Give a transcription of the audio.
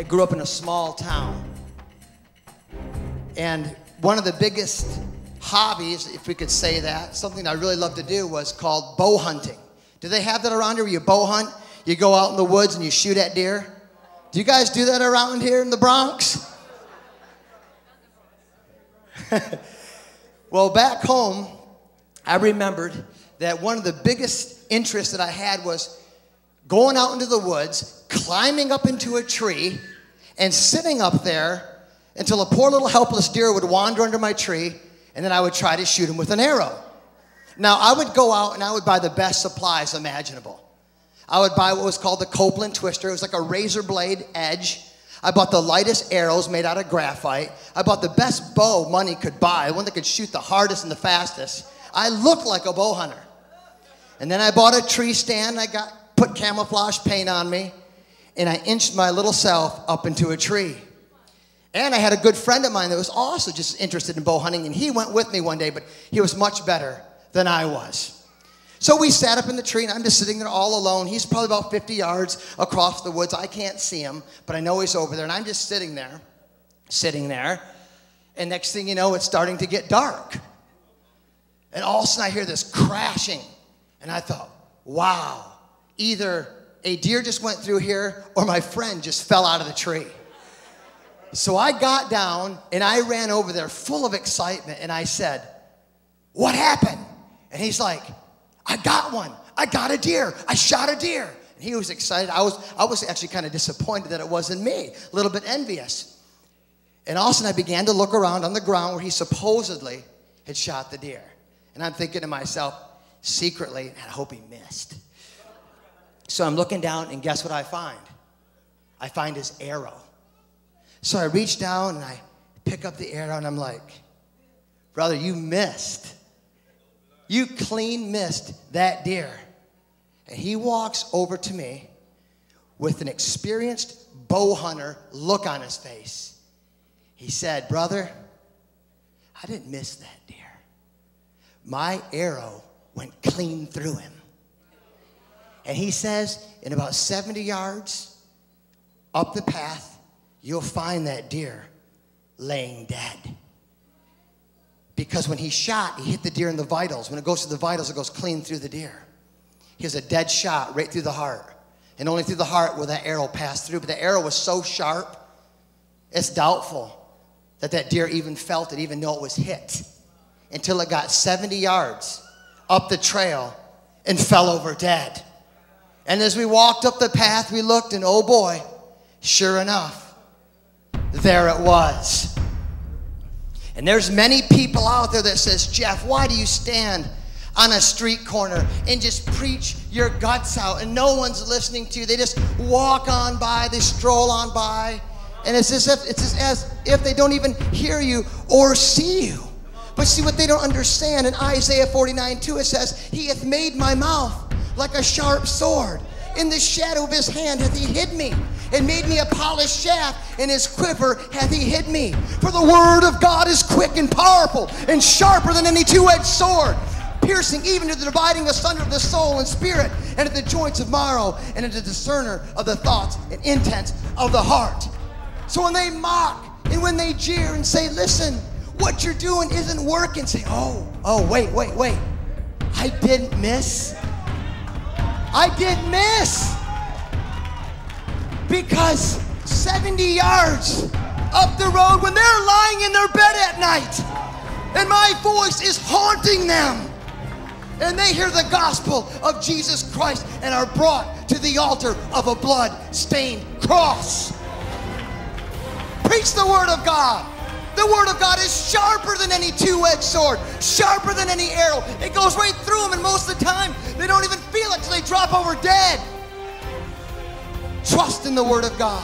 I grew up in a small town. And one of the biggest hobbies, if we could say that, something I really loved to do was called bow hunting. Do they have that around here where you bow hunt? You go out in the woods and you shoot at deer? Do you guys do that around here in the Bronx? Well, back home, I remembered that one of the biggest interests that I had was going out into the woods, climbing up into a tree, and sitting up there until a poor little helpless deer would wander under my tree, and then I would try to shoot him with an arrow. Now, I would go out and I would buy the best supplies imaginable. I would buy what was called the Copeland Twister. It was like a razor blade edge. I bought the lightest arrows made out of graphite. I bought the best bow money could buy, the one that could shoot the hardest and the fastest. I looked like a bow hunter. And then I bought a tree stand. Put camouflage paint on me, and I inched my little self up into a tree. And I had a good friend of mine that was also just interested in bow hunting, and he went with me one day, but he was much better than I was. So we sat up in the tree, and I'm just sitting there all alone. He's probably about 50 yards across the woods. I can't see him, but I know he's over there, and I'm just sitting there. And next thing you know, it's starting to get dark. And all of a sudden, I hear this crashing, and I thought, wow, either a deer just went through here or my friend just fell out of the tree. So I got down, and I ran over there full of excitement, and I said, what happened? And he's like, I got one. I got a deer. I shot a deer. And he was excited. I was actually kind of disappointed that it wasn't me, a little bit envious. And all of a sudden I began to look around on the ground where he supposedly had shot the deer. And I'm thinking to myself, secretly, I hope he missed. So I'm looking down, and guess what I find? I find his arrow. So I reach down and I pick up the arrow, and I'm like, brother, you missed. You clean missed that deer. And he walks over to me with an experienced bow hunter look on his face. He said, brother, I didn't miss that deer. My arrow went clean through him. And he says, in about 70 yards up the path, you'll find that deer laying dead. Because when he shot, he hit the deer in the vitals. When it goes to the vitals, it goes clean through the deer. He has a dead shot right through the heart. And only through the heart will that arrow pass through. But the arrow was so sharp, it's doubtful that that deer even felt it, even though it was hit, until it got 70 yards up the trail and fell over dead. And as we walked up the path, we looked, and oh boy, sure enough, there it was. And there's many people out there that says, Jeff, why do you stand on a street corner and just preach your guts out and no one's listening to you? They just walk on by, they stroll on by, and it's as if they don't even hear you or see you. But see, what they don't understand, in Isaiah 49:2, it says, he hath made my mouth like a sharp sword. In the shadow of his hand hath he hid me, and made me a polished shaft. In his quiver hath he hid me. For the word of God is quick and powerful, and sharper than any two-edged sword, piercing even to the dividing asunder of the soul and spirit, and at the joints of marrow, and at the discerner of the thoughts and intents of the heart. So when they mock, and when they jeer and say, listen, what you're doing isn't working, say, oh, wait. I didn't miss. I didn't miss. Because 70 yards up the road, when they're lying in their bed at night, and my voice is haunting them, and they hear the gospel of Jesus Christ and are brought to the altar of a blood-stained cross. Preach the word of God. The word of God is sharper than any two-edged sword, sharper than any arrow. It goes right through them, and most of the time, they don't even feel it till they drop over dead. Trust in the word of God.